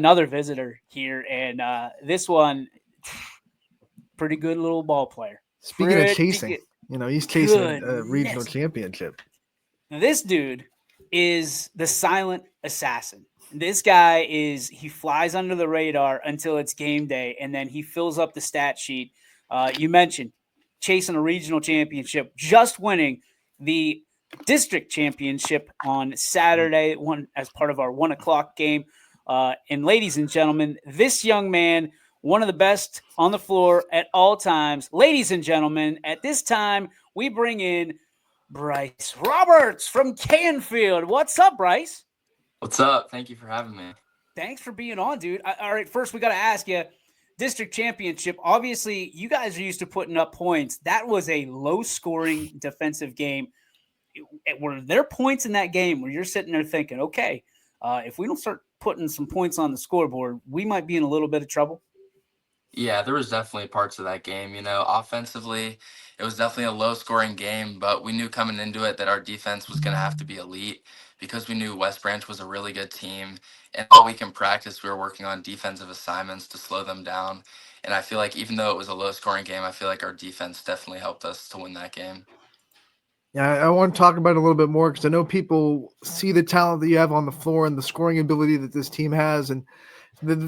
another visitor here, and this one, pretty good little ball player. Speaking of Pretty chasing, good. he's chasing a regional Goodness. championship. Now, this dude is the silent assassin. This guy he flies under the radar until it's game day, and then he fills up the stat sheet. You mentioned chasing a regional championship, just winning the district championship on Saturday, one as part of our 1 o'clock game. And ladies and gentlemen, this young man, one of the best on the floor at all times. Ladies and gentlemen, at this time, we bring in Bryce Roberts from Canfield. What's up, Bryce? What's up? Thank you for having me. Thanks for being on, dude. All right, first we got to ask you, district championship. Obviously, you guys are used to putting up points. That was a low-scoring defensive game. Were there points in that game where you're sitting there thinking, okay, if we don't start putting some points on the scoreboard, we might be in a little bit of trouble? Yeah, there was definitely parts of that game. Offensively, it was definitely a low scoring game, but we knew coming into it that our defense was going to have to be elite because we knew West Branch was a really good team. And all week in practice, we were working on defensive assignments to slow them down. And I feel like even though it was a low scoring game, I feel like our defense definitely helped us to win that game. Yeah, I want to talk about it a little bit more because I know people see the talent that you have on the floor and the scoring ability that this team has, and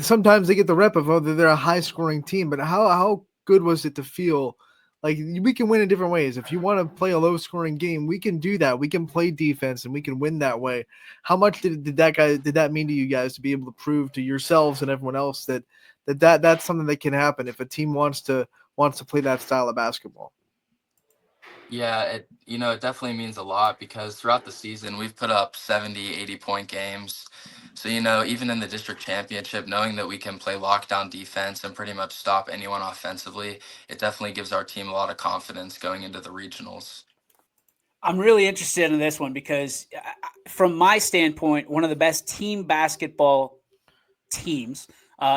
sometimes they get the rep of they're a high scoring team. But how good was it to feel like we can win in different ways? If you want to play a low scoring game, we can do that. We can play defense and we can win that way. How much did that mean to you guys to be able to prove to yourselves and everyone else that's something that can happen if a team wants to play that style of basketball? Yeah, it definitely means a lot because throughout the season we've put up 70, 80 point games. So, even in the district championship, knowing that we can play lockdown defense and pretty much stop anyone offensively, it definitely gives our team a lot of confidence going into the regionals. I'm really interested in this one because, from my standpoint, one of the best team basketball teams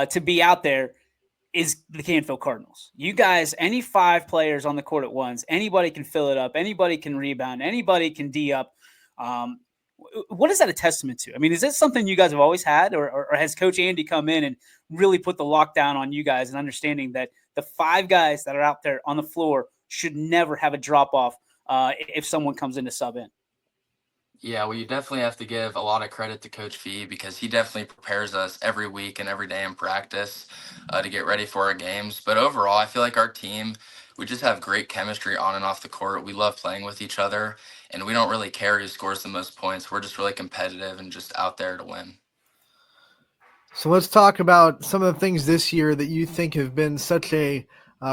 to be out there is the Canfield Cardinals. You guys, any five players on the court at once, anybody can fill it up, anybody can rebound, anybody can D up. Um, what is that a testament to? I mean, is this something you guys have always had, or has Coach Andy come in and really put the lockdown on you guys and understanding that the five guys that are out there on the floor should never have a drop off if someone comes in to sub in? Yeah, well, you definitely have to give a lot of credit to Coach Fee because he definitely prepares us every week and every day in practice to get ready for our games. But overall, I feel like our team, we just have great chemistry on and off the court. We love playing with each other, and we don't really care who scores the most points. We're just really competitive and just out there to win. So let's talk about some of the things this year that you think have been such a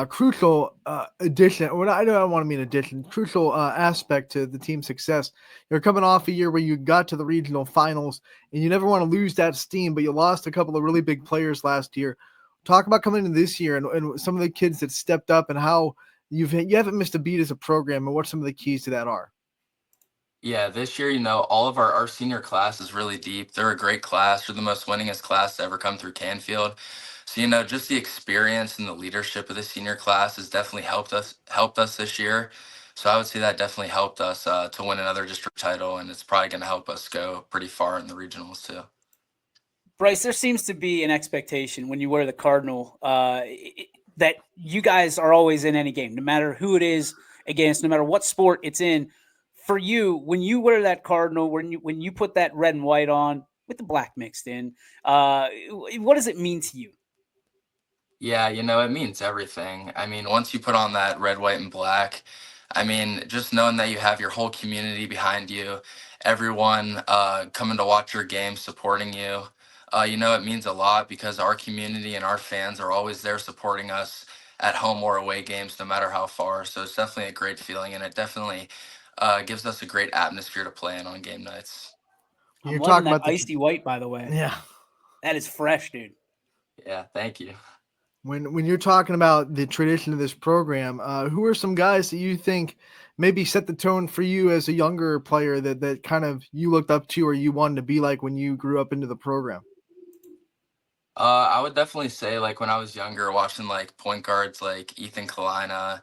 crucial addition. Well, I don't want to mean addition, crucial aspect to the team's success. You're coming off a year where you got to the regional finals, and you never want to lose that steam, but you lost a couple of really big players last year. Talk about coming into this year and some of the kids that stepped up and how you haven't missed a beat as a program, and what some of the keys to that are. Yeah, this year, all of our senior class is really deep. They're a great class. They're the most winningest class to ever come through Canfield. So, just the experience and the leadership of the senior class has definitely helped us this year. So I would say that definitely helped us to win another district title, and it's probably going to help us go pretty far in the regionals too. Bryce, there seems to be an expectation when you wear the Cardinal that you guys are always in any game, no matter who it is against, no matter what sport it's in. For you, when you wear that Cardinal, when you put that red and white on with the black mixed in, what does it mean to you? Yeah, it means everything. I mean, once you put on that red, white, and black, I mean, just knowing that you have your whole community behind you, everyone coming to watch your game, supporting you, it means a lot because our community and our fans are always there supporting us at home or away games, no matter how far. So it's definitely a great feeling, and it definitely gives us a great atmosphere to play in on game nights. I'm You're loving talking that about icy white, by the way. yeah. That is fresh, dude. Yeah, thank you. When you're talking about the tradition of this program, who are some guys that you think maybe set the tone for you as a younger player that kind of you looked up to or you wanted to be like when you grew up into the program? I would definitely say like when I was younger, watching like point guards like Ethan Kalina,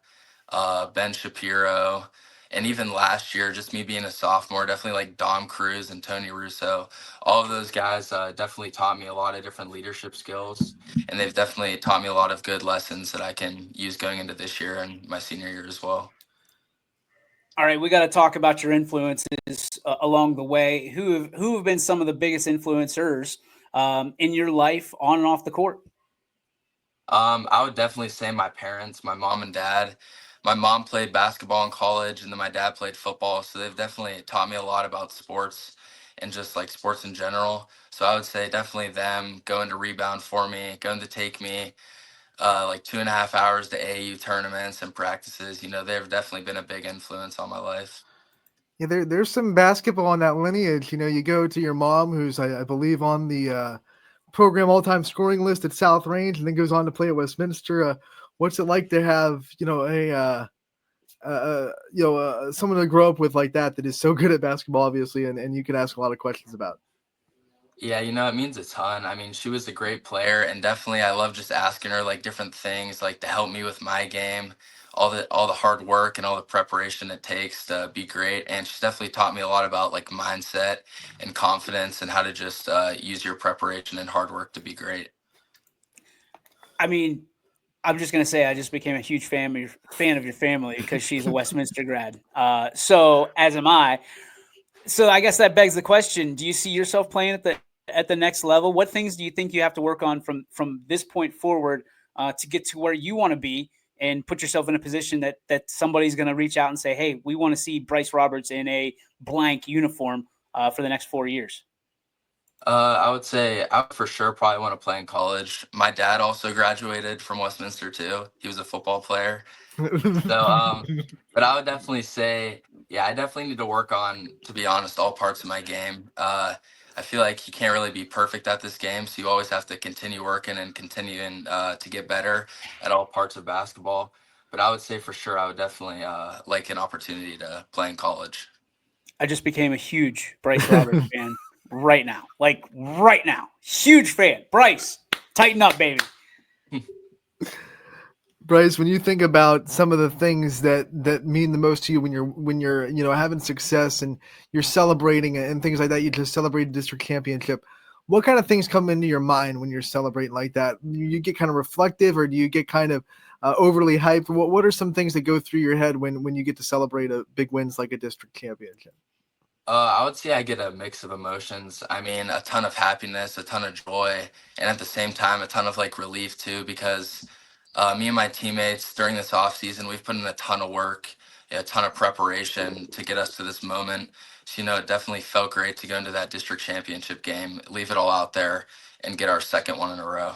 Ben Shapiro, And even last year, just me being a sophomore, definitely like Dom Cruz and Tony Russo, all of those guys definitely taught me a lot of different leadership skills. And they've definitely taught me a lot of good lessons that I can use going into this year and my senior year as well. All right, we got to talk about your influences along the way. Who have been some of the biggest influencers in your life on and off the court? I would definitely say my parents, my mom and dad. My mom played basketball in college, and then my dad played football. So they've definitely taught me a lot about sports and just like sports in general. So I would say definitely them going to rebound for me, going to take me like 2.5 hours to AAU tournaments and practices. You know, they've definitely been a big influence on my life. Yeah, there's some basketball in that lineage. You go to your mom, who's I believe on the program all-time scoring list at South Range, and then goes on to play at Westminster. What's it like to have someone to grow up with like that is so good at basketball, obviously, and you can ask a lot of questions about. Yeah, you know, it means a ton. I mean, she was a great player, and definitely I love just asking her like different things like to help me with my game, all the hard work and all the preparation it takes to be great. And she's definitely taught me a lot about like mindset and confidence and how to just use your preparation and hard work to be great. I mean, I'm just gonna say I just became a huge fan of your family because she's a Westminster grad. So as am I. So I guess that begs the question: do you see yourself playing at the next level? What things do you think you have to work on from this point forward to get to where you want to be and put yourself in a position that somebody's going to reach out and say, "Hey, we want to see Bryce Roberts in a blank uniform for the next 4 years." I would say I would for sure probably want to play in college. My dad also graduated from Westminster too. He was a football player. So, but I would definitely say, yeah, I definitely need to work on, to be honest, all parts of my game. I feel like you can't really be perfect at this game, so you always have to continue working and continuing to get better at all parts of basketball. But I would say for sure, I would definitely like an opportunity to play in college. I just became a huge Bryce Roberts fan right now, like right now, huge fan. Bryce, tighten up, baby. Bryce, when you think about some of the things that mean the most to you when you're having success and you're celebrating and things like that, you just celebrated district championship. What kind of things come into your mind when you're celebrating like that? You get kind of reflective, or do you get kind of overly hyped? What are some things that go through your head when you get to celebrate a big wins like a district championship? I would say I get a mix of emotions. I mean, a ton of happiness, a ton of joy, and at the same time, a ton of like relief too, because me and my teammates during this off season, we've put in a ton of work, a ton of preparation to get us to this moment. So, you know, it definitely felt great to go into that district championship game, leave it all out there, and get our second one in a row.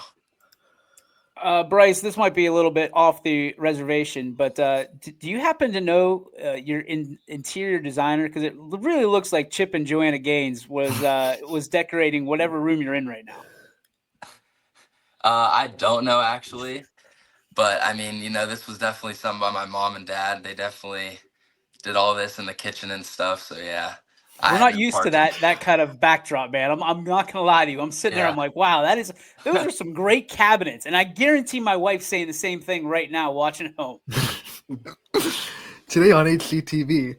Bryce, this might be a little bit off the reservation, but do you happen to know your interior designer? Because it really looks like Chip and Joanna Gaines was decorating whatever room you're in right now. I don't know actually, but I mean, you know, this was definitely something by my mom and dad. They definitely did all this in the kitchen and stuff. So yeah, I We're had not no used to part. that kind of backdrop, man. I'm not gonna lie to you. I'm sitting there. I'm Yeah. like, wow, those are some great cabinets, and I guarantee my wife's saying the same thing right now, watching at home. Today on HCTV,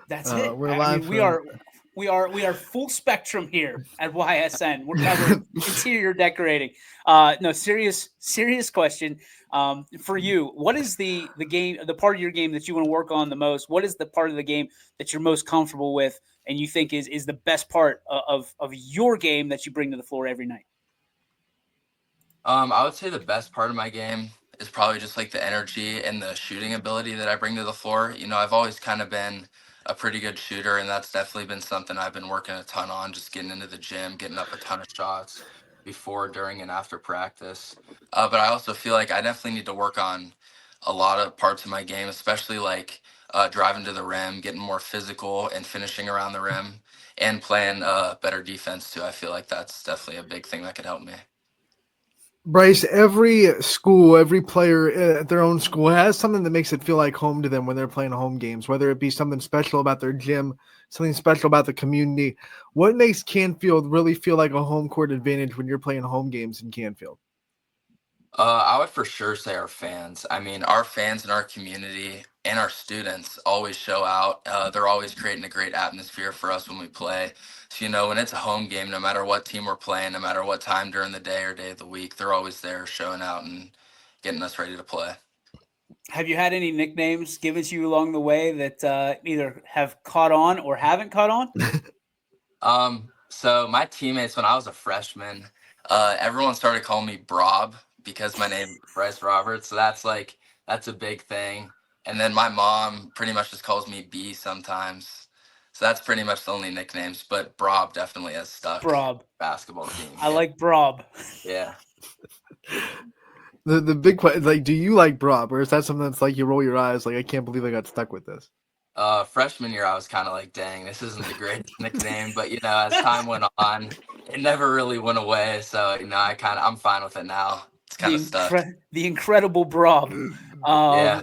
That's it. we're I live mean, from. we are full spectrum here at YSN. We're covering interior decorating. No, serious question for you. What is the game, the part of your game that you want to work on the most? What is the part of the game that you're most comfortable with, and you think is the best part of your game that you bring to the floor every night? I would say the best part of my game is probably just like the energy and the shooting ability that I bring to the floor. You know, I've always kind of been a pretty good shooter, and that's definitely been something I've been working a ton on, just getting into the gym, getting up a ton of shots before, during, and after practice. But I also feel like I definitely need to work on a lot of parts of my game, especially like driving to the rim, getting more physical and finishing around the rim, and playing better defense too. I feel like that's definitely a big thing that could help me. Bryce, every school, every player at their own school has something that makes it feel like home to them when they're playing home games, whether it be something special about their gym, something special about the community. What makes Canfield really feel like a home court advantage when you're playing home games in Canfield? I would for sure say our fans. I mean, our fans and our community and our students always show out. They're always creating a great atmosphere for us when we play. So, when it's a home game, no matter what team we're playing, no matter what time during the day or day of the week, they're always there showing out and getting us ready to play. Have you had any nicknames given to you along the way that either have caught on or haven't caught on? So my teammates, when I was a freshman, everyone started calling me Brob because my name Bryce Roberts. So that's a big thing. And then my mom pretty much just calls me B sometimes. So that's pretty much the only nicknames. But Brob definitely has stuck. Brob. Basketball team. I like Brob. Yeah. The big question, like, do you like Brob, or is that something that's like you roll your eyes, like I can't believe I got stuck with this? Freshman year, I was kind of like, dang, this isn't the greatest nickname. But as time went on, it never really went away. So I'm fine with it now. It's kind of stuck. The incredible Brob. Yeah.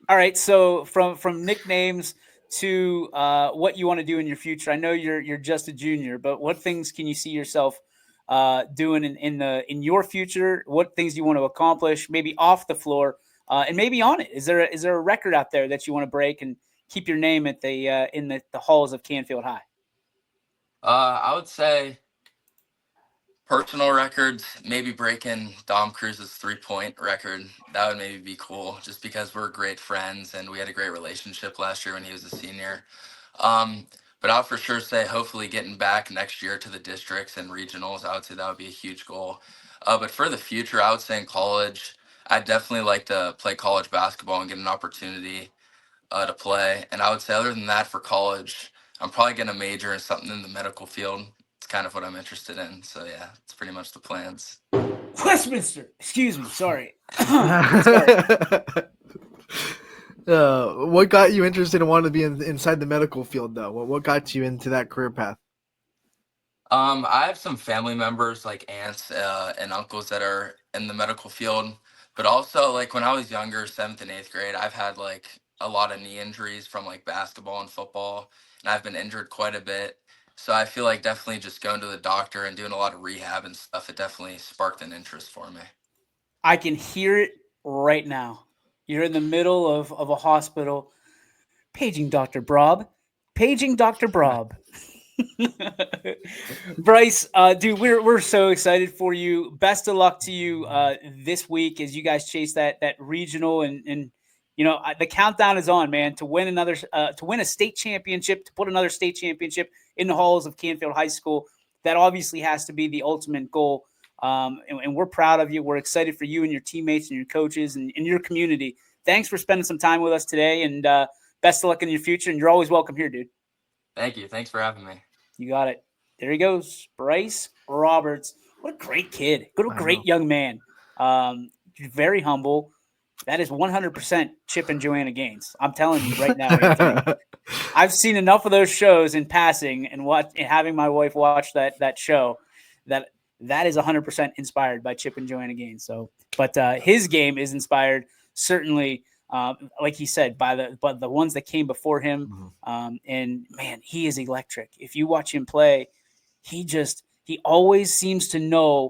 All right, so from nicknames to what you want to do in your future. I know you're just a junior, but what things can you see yourself doing in your future? What things do you want to accomplish? Maybe off the floor, and maybe on it. Is there a record out there that you want to break and keep your name at the in the halls of Canfield High? I would say personal records, maybe breaking Dom Cruz's 3-point record. That would maybe be cool, just because we're great friends and we had a great relationship last year when he was a senior. But I'll for sure say hopefully getting back next year to the districts and regionals. I would say that would be a huge goal. But for the future, I would say in college, I'd definitely like to play college basketball and get an opportunity to play. And I would say other than that, for college, I'm probably going to major in something in the medical field. It's kind of what I'm interested in. So yeah, it's pretty much the plans. Westminster. Excuse me. Sorry. What got you interested in wanting to be inside the medical field, though? What got you into that career path? I have some family members, like aunts and uncles, that are in the medical field. But also, like when I was younger, 7th and 8th grade, I've had like a lot of knee injuries from like basketball and football, and I've been injured quite a bit. So I feel like definitely just going to the doctor and doing a lot of rehab and stuff, it definitely sparked an interest for me. I can hear it right now. You're in the middle of a hospital. Paging Dr. Brob. Paging Dr. Brob. Bryce, dude, we're so excited for you. Best of luck to you this week as you guys chase that regional and the countdown is on, man, to win a state championship, to put another state championship in the halls of Canfield High School. That obviously has to be the ultimate goal. And we're proud of you. We're excited for you and your teammates and your coaches and your community. Thanks for spending some time with us today, and best of luck in your future. And you're always welcome here, dude. Thank you. Thanks for having me. You got it. There he goes, Bryce Roberts. What a great kid. What a great young man. Very humble. That is 100% Chip and Joanna Gaines. I'm telling you right now, Anthony. I've seen enough of those shows in passing and having my wife watch that show that is 100% inspired by Chip and Joanna Gaines. So, but his game is inspired certainly, like he said, by the ones that came before him. And man, he is electric. If you watch him play, he always seems to know